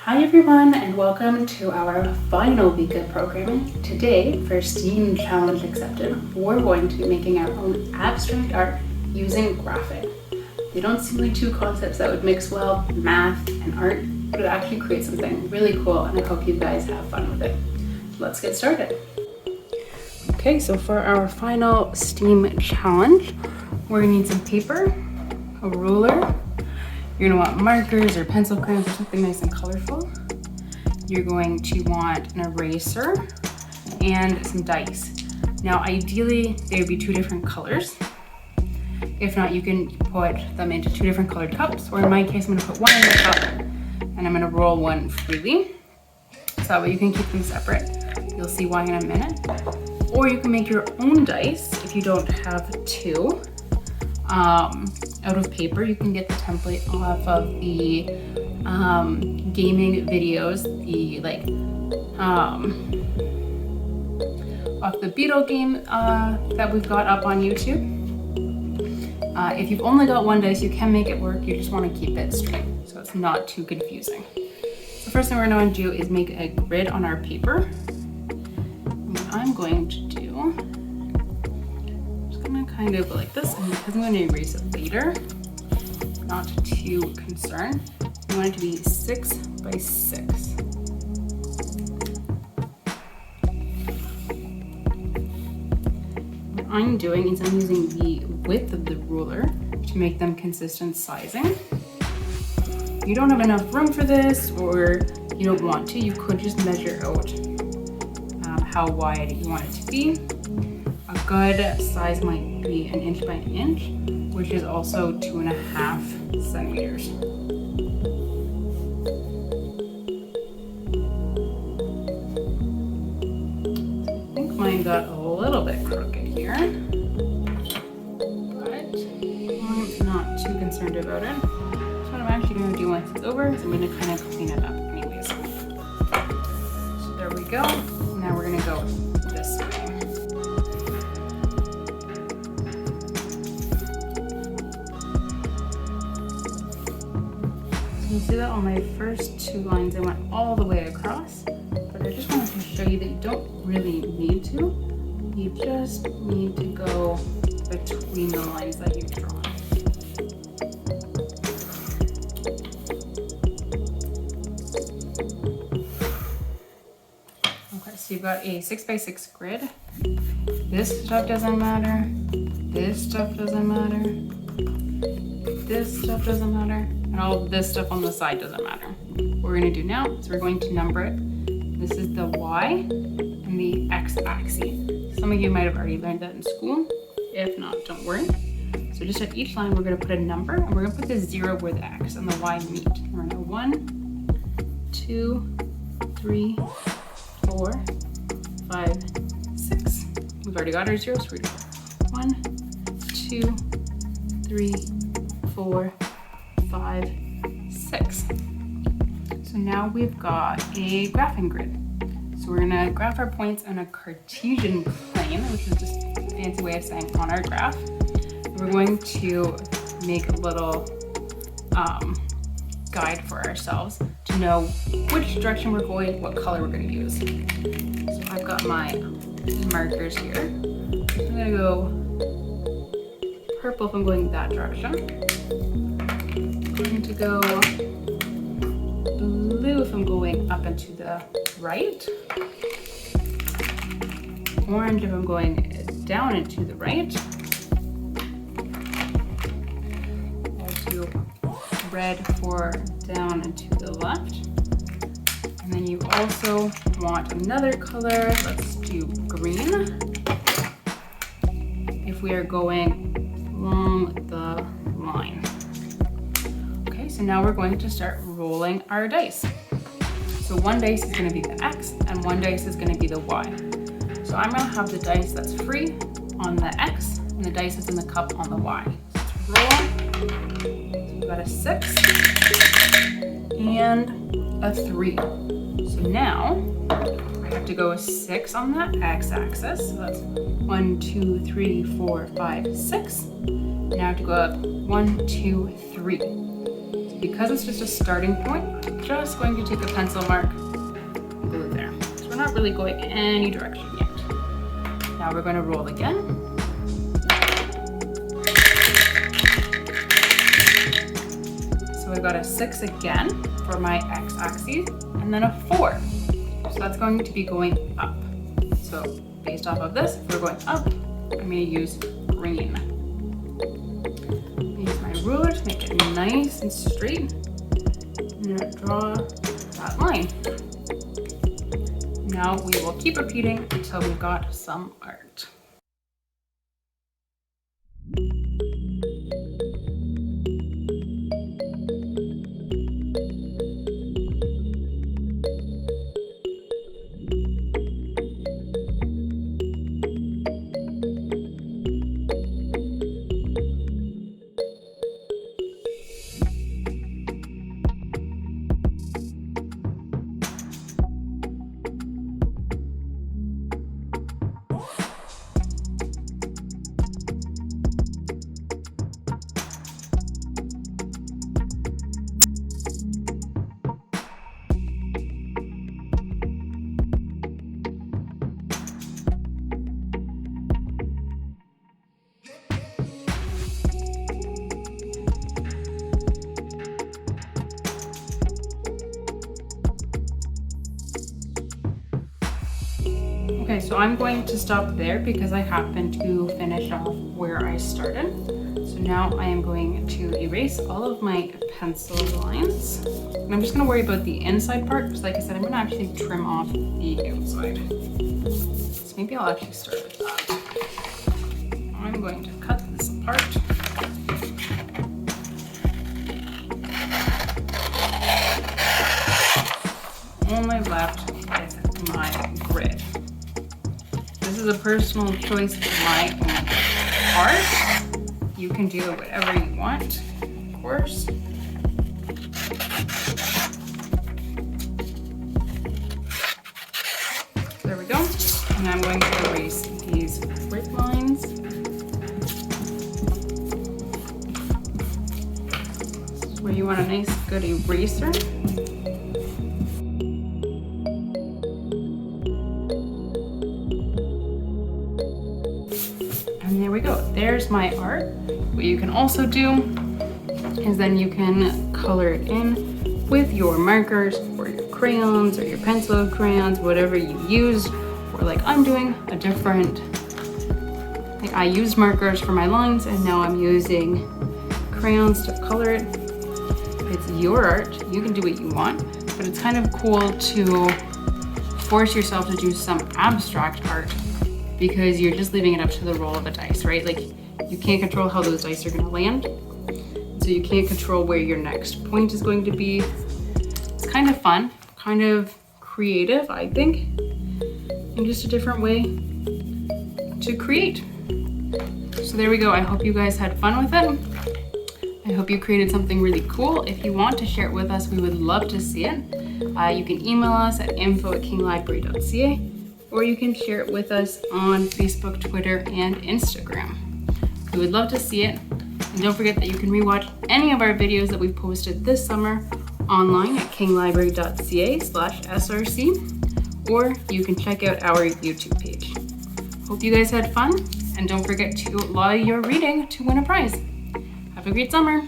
Hi everyone, and welcome to our final week of programming. Today, for STEAM Challenge Accepted, we're going to be making our own abstract art using graphing. They don't seem like two concepts that would mix well, math and art, but it actually creates something really cool, and I hope you guys have fun with it. Let's get started. Okay, so for our final STEAM challenge, we're gonna need some paper, a ruler. You're gonna want markers or pencil crayons or something nice and colorful. You're going to want an eraser and some dice. Now, ideally, they would be two different colors. If not, you can put them into two different colored cups, or in my case, I'm gonna put one in the cup and I'm gonna roll one freely. So that way you can keep them separate. You'll see why in a minute. Or you can make your own dice if you don't have two. Out of paper. You can get the template off of the gaming videos, off the Beetle game that we've got up on YouTube. If you've only got one dice, you can make it work. You just want to keep it straight so it's not too confusing. The first thing we're going to do is make a grid on our paper. What I'm going to do, kind of like this, and because I'm going to erase it later, not too concerned, I want it to be 6 by 6. What I'm doing is I'm using the width of the ruler to make them consistent sizing. If you don't have enough room for this, or you don't want to, you could just measure out how wide you want it to be. A good size might be 1 inch by 1 inch, which is also 2.5 centimeters. I think mine got a little bit crooked here, but I'm not too concerned about it. So what I'm actually going to do once it's over is I'm going to kind of clean it up anyways. So there we go. Now we're going to go this way. You see that on my first two lines, I went all the way across, but I just wanted to show you that you don't really need to. You just need to go between the lines that you've drawn. Okay, so you've got a 6 by 6 grid. This stuff doesn't matter. This stuff doesn't matter. This stuff doesn't matter. And all of this stuff on the side doesn't matter. What we're gonna do now is we're going to number it. This is the Y and the X axis. Some of you might have already learned that in school. If not, don't worry. So just at each line, we're gonna put a number, and we're gonna put the 0 where the X and the Y meet. We're gonna 1, 2, 3, 4, 5, 6. We've already got our 0, so we're gonna go 1, 2, 3, 4, 5, 6. So now we've got a graphing grid. So we're gonna graph our points on a Cartesian plane, which is just a fancy way of saying on our graph. And we're going to make a little guide for ourselves to know which direction we're going, what color we're gonna use. So I've got my markers here. I'm gonna go purple if I'm going that direction. I'm going to go blue if I'm going up and to the right. Orange if I'm going down and to the right. I'll do red for down and to the left. And then you also want another color. Let's do green if we are going along the line. So now we're going to start rolling our dice. So one dice is going to be the X and one dice is going to be the Y. So I'm going to have the dice that's free on the X and the dice that's in the cup on the Y. So let's roll. So we've got a 6 and a 3. So now I have to go a 6 on that X axis. So that's 1, 2, 3, 4, 5, 6. Now I have to go up 1, 2, 3. because it's just a starting point, I'm just going to take a pencil mark and glue there. So we're not really going any direction yet. Now we're going to roll again. So I got a 6 again for my x-axis, and then a 4. So that's going to be going up. So based off of this, if we're going up, I'm going to use green. Use my ruler to make it nice and straight. I'm going to draw that line. Now we will keep repeating until we've got some art. Okay, so I'm going to stop there because I happen to finish off where I started. So now I am going to erase all of my pencil lines. And I'm just gonna worry about the inside part, because like I said, I'm gonna actually trim off the outside. So maybe I'll actually start with that. I'm going to cut this apart. Only left with my grid. This is a personal choice of my own art. You can do whatever you want, of course. There we go. And I'm going to erase these grid lines. This is where you want a nice, good eraser. And there we go, there's my art. What you can also do is then you can color it in with your markers or your crayons or your pencil crayons, whatever you use. Or like I'm doing a different, like I used markers for my lines and now I'm using crayons to color it. It's your art, you can do what you want, but it's kind of cool to force yourself to do some abstract art, because you're just leaving it up to the roll of a dice, right? Like you can't control how those dice are gonna land. So you can't control where your next point is going to be. It's kind of fun, kind of creative, I think, and just a different way to create. So there we go. I hope you guys had fun with it. I hope you created something really cool. If you want to share it with us, we would love to see it. You can email us at info@kinglibrary.ca. or you can share it with us on Facebook, Twitter, and Instagram. We would love to see it. And don't forget that you can rewatch any of our videos that we've posted this summer online at kinglibrary.ca/src, or you can check out our YouTube page. Hope you guys had fun, and don't forget to log your reading to win a prize. Have a great summer.